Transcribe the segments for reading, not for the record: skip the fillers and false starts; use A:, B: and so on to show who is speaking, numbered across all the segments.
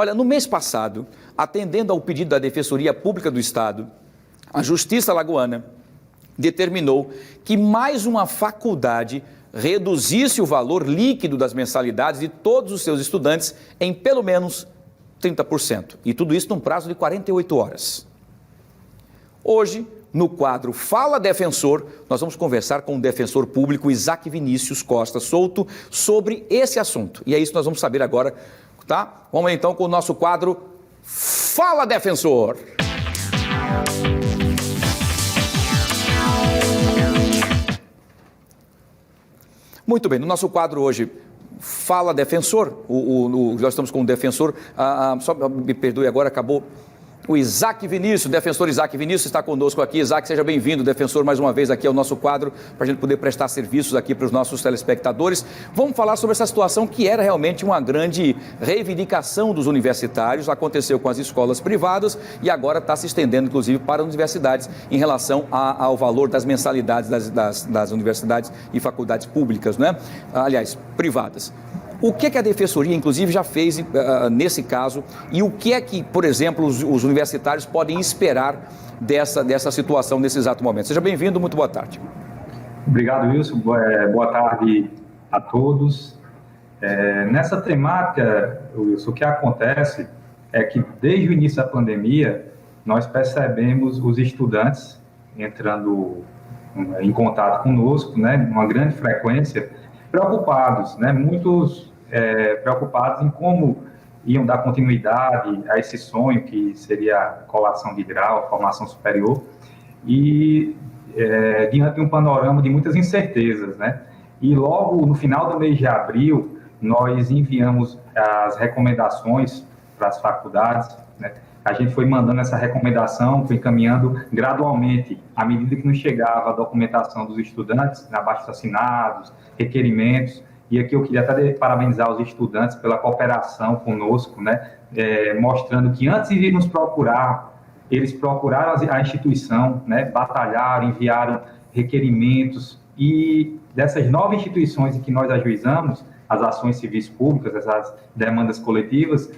A: Olha, no mês passado, atendendo ao pedido da Defensoria Pública do Estado, a Justiça Alagoana determinou que mais uma faculdade reduzisse o valor líquido das mensalidades de todos os seus estudantes em pelo menos 30%. E tudo isso num prazo de 48 horas. Hoje, no quadro Fala Defensor, nós vamos conversar com o defensor público Isaac Vinícius Costa Souto sobre esse assunto. E é isso que nós vamos saber agora, tá? Vamos então com o nosso quadro Fala Defensor. Muito bem, no nosso quadro hoje, Fala Defensor, nós estamos com o defensor, só me perdoe agora, acabou o Isaac Vinícius, o defensor Isaac Vinícius está conosco aqui. Isaac, seja bem-vindo, defensor, mais uma vez aqui ao nosso quadro, para a gente poder prestar serviços aqui para os nossos telespectadores. Vamos falar sobre essa situação que era realmente uma grande reivindicação dos universitários, aconteceu com as escolas privadas e agora está se estendendo, inclusive, para as universidades em relação ao valor das mensalidades das universidades e faculdades públicas, né? Aliás, privadas. O que a Defensoria, inclusive, já fez nesse caso e o que é que, por exemplo, os universitários podem esperar dessa situação nesse exato momento? Seja bem-vindo, muito boa tarde.
B: Obrigado, Wilson. Boa tarde a todos. Nessa temática, Wilson, o que acontece é que, desde o início da pandemia, nós percebemos os estudantes entrando em contato conosco, né, numa grande frequência, preocupados, né, muitos preocupados em como iam dar continuidade a esse sonho que seria a colação de grau, a formação superior, e diante de um panorama de muitas incertezas, né? E logo no final do mês de abril, nós enviamos as recomendações para as faculdades, né? A gente foi mandando essa recomendação, foi encaminhando gradualmente, à medida que nos chegava a documentação dos estudantes, abaixo-assinados, requerimentos. E aqui eu queria até parabenizar os estudantes pela cooperação conosco, né? Mostrando que antes de nos procurar, eles procuraram a instituição, né? Batalharam, enviaram requerimentos, e dessas 9 instituições em que nós ajuizamos as ações civis públicas, essas demandas coletivas,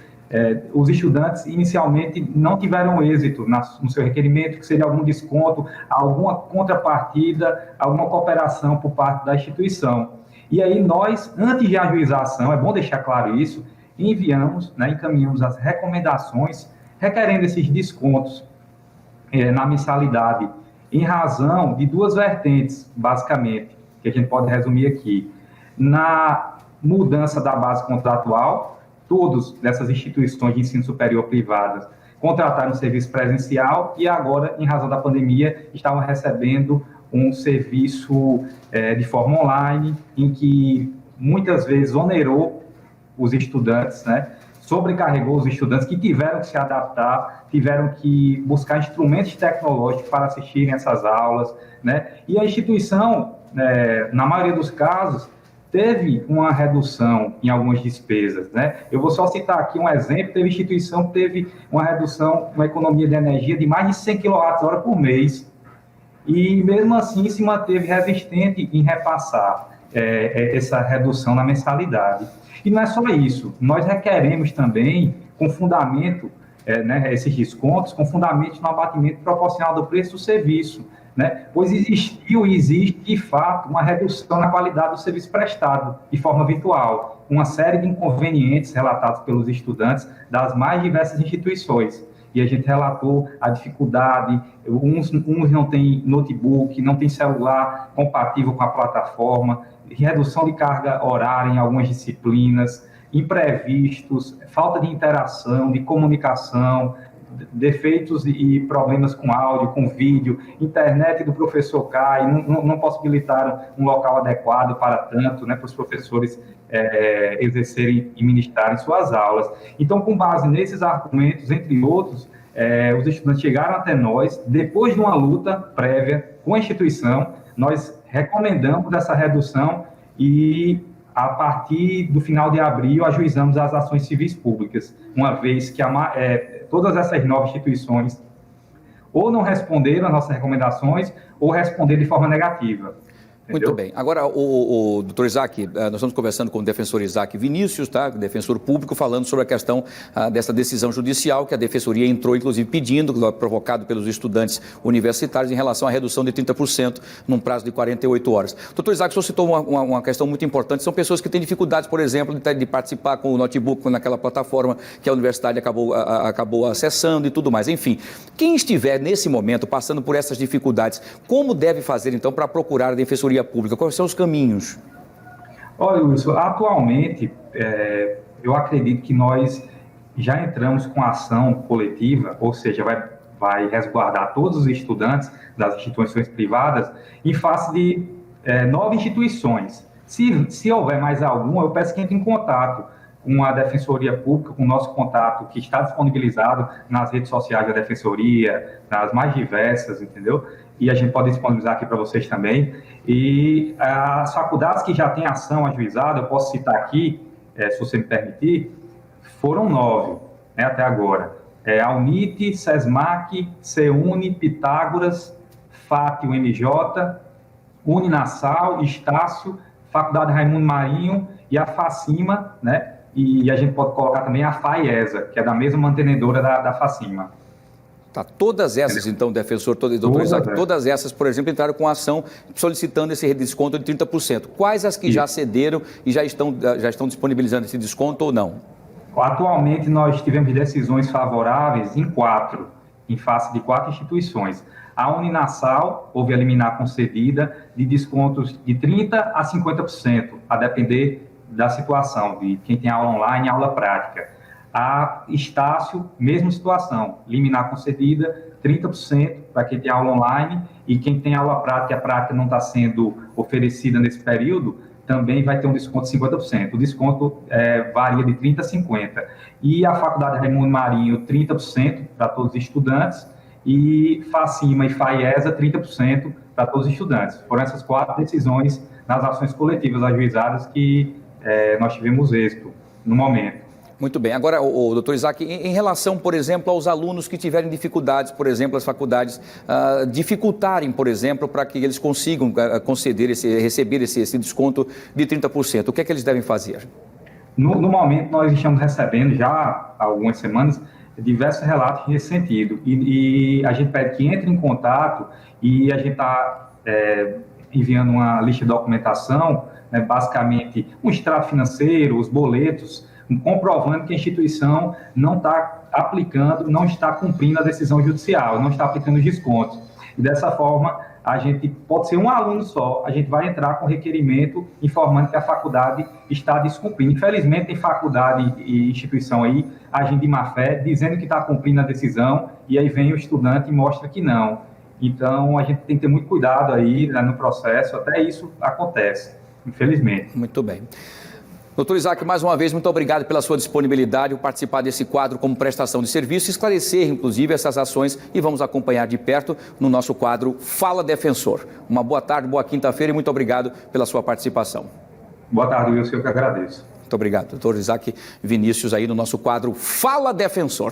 B: os estudantes inicialmente não tiveram êxito no seu requerimento, que seria algum desconto, alguma contrapartida, alguma cooperação por parte da instituição. E aí nós, antes de ajuizar a ação, é bom deixar claro isso, enviamos, né, encaminhamos as recomendações requerendo esses descontos na mensalidade, em razão de 2 vertentes, basicamente, que a gente pode resumir aqui. Na mudança da base contratual, todas dessas instituições de ensino superior privadas contrataram um serviço presencial e agora, em razão da pandemia, estavam recebendo um serviço de forma online, em que muitas vezes onerou os estudantes, né? Sobrecarregou os estudantes que tiveram que se adaptar, tiveram que buscar instrumentos tecnológicos para assistirem essas aulas, né? E a instituição, na maioria dos casos, teve uma redução em algumas despesas, né? Eu vou só citar aqui um exemplo: teve instituição que teve uma redução, uma economia de energia de mais de 100 kWh por mês, e mesmo assim se manteve resistente em repassar essa redução na mensalidade. E não é só isso, nós requeremos também, com fundamento, esses descontos, com fundamento no abatimento proporcional do preço do serviço, né? Pois existiu e existe, de fato, uma redução na qualidade do serviço prestado de forma virtual, uma série de inconvenientes relatados pelos estudantes das mais diversas instituições. E a gente relatou a dificuldade, uns não têm notebook, não têm celular compatível com a plataforma, redução de carga horária em algumas disciplinas, imprevistos, falta de interação, de comunicação, defeitos e problemas com áudio, com vídeo, internet do professor cai, não possibilitaram um local adequado para tanto, né, para os professores exercerem e ministrarem suas aulas. Então, com base nesses argumentos, entre outros, os estudantes chegaram até nós, depois de uma luta prévia com a instituição, nós recomendamos essa redução e, a partir do final de abril, ajuizamos as ações civis públicas, uma vez que todas essas 9 instituições ou não responderam às nossas recomendações ou responderam de forma negativa.
A: Muito bem. Agora, o doutor Isaac, nós estamos conversando com o defensor Isaac Vinícius, tá? Defensor público, falando sobre a questão dessa decisão judicial que a Defensoria entrou, inclusive, pedindo, provocado pelos estudantes universitários, em relação à redução de 30% num prazo de 48 horas. Doutor Isaac, o senhor citou uma questão muito importante, são pessoas que têm dificuldades, por exemplo, de participar com o notebook naquela plataforma que a universidade acabou acessando e tudo mais. Enfim, quem estiver nesse momento passando por essas dificuldades, como deve fazer, então, para procurar a Defensoria Pública? Quais são os caminhos?
B: Olha, Wilson, atualmente, eu acredito que nós já entramos com ação coletiva, ou seja, vai resguardar todos os estudantes das instituições privadas em face de 9 instituições. Se houver mais alguma, eu peço que entre em contato com a Defensoria Pública, com o nosso contato que está disponibilizado nas redes sociais da Defensoria, nas mais diversas, entendeu? E a gente pode disponibilizar aqui para vocês também. E as faculdades que já têm ação ajuizada, eu posso citar aqui, se você me permitir, foram 9, né, até agora. A UNIT, SESMAC, CEUNI, Pitágoras, FAT, UMJ, Uninasal, Estácio, Faculdade Raimundo Marinho e a FACIMA, né? E a gente pode colocar também a FAIESA, que é da mesma mantenedora da FACIMA.
A: Tá, todas essas, então, defensor, doutor Isaac, todas essas, por exemplo, entraram com ação solicitando esse desconto de 30%. Quais as que já cederam e já estão disponibilizando esse desconto ou não?
B: Atualmente, nós tivemos decisões favoráveis em face de 4 instituições. A Uninasal houve a liminar concedida de descontos de 30% a 50%, a depender da situação, de quem tem aula online e aula prática. A Estácio, mesma situação, liminar concedida, 30% para quem tem aula online e quem tem aula prática, a prática não está sendo oferecida nesse período, também vai ter um desconto de 50%. O desconto varia de 30% a 50%. E a Faculdade Raimundo Marinho, 30% para todos os estudantes, e FACIMA e FAIESA, 30% para todos os estudantes. Foram essas 4 decisões nas ações coletivas ajuizadas que nós tivemos êxito no momento.
A: Muito bem. Agora, o doutor Isaac, em relação, por exemplo, aos alunos que tiverem dificuldades, por exemplo, as faculdades dificultarem, por exemplo, para que eles consigam receber esse desconto de 30%, o que é que eles devem fazer?
B: No momento, nós estamos recebendo já há algumas semanas diversos relatos nesse sentido. E a gente pede que entre em contato e a gente está enviando uma lista de documentação, né, basicamente um extrato financeiro, os boletos, comprovando que a instituição não está aplicando, não está cumprindo a decisão judicial, não está aplicando os descontos. E dessa forma, a gente pode ser um aluno só, a gente vai entrar com requerimento informando que a faculdade está descumprindo. Infelizmente, tem faculdade e instituição aí agindo de má fé, dizendo que está cumprindo a decisão, e aí vem o estudante e mostra que não. Então, a gente tem que ter muito cuidado aí, né, no processo, até isso acontece, infelizmente.
A: Muito bem. Doutor Isaac, mais uma vez, muito obrigado pela sua disponibilidade, por participar desse quadro como prestação de serviço, esclarecer, inclusive, essas ações e vamos acompanhar de perto no nosso quadro Fala Defensor. Uma boa tarde, boa quinta-feira e muito obrigado pela sua participação.
B: Boa tarde, Wilson, eu que agradeço.
A: Muito obrigado, doutor Isaac Vinícius, aí no nosso quadro Fala Defensor.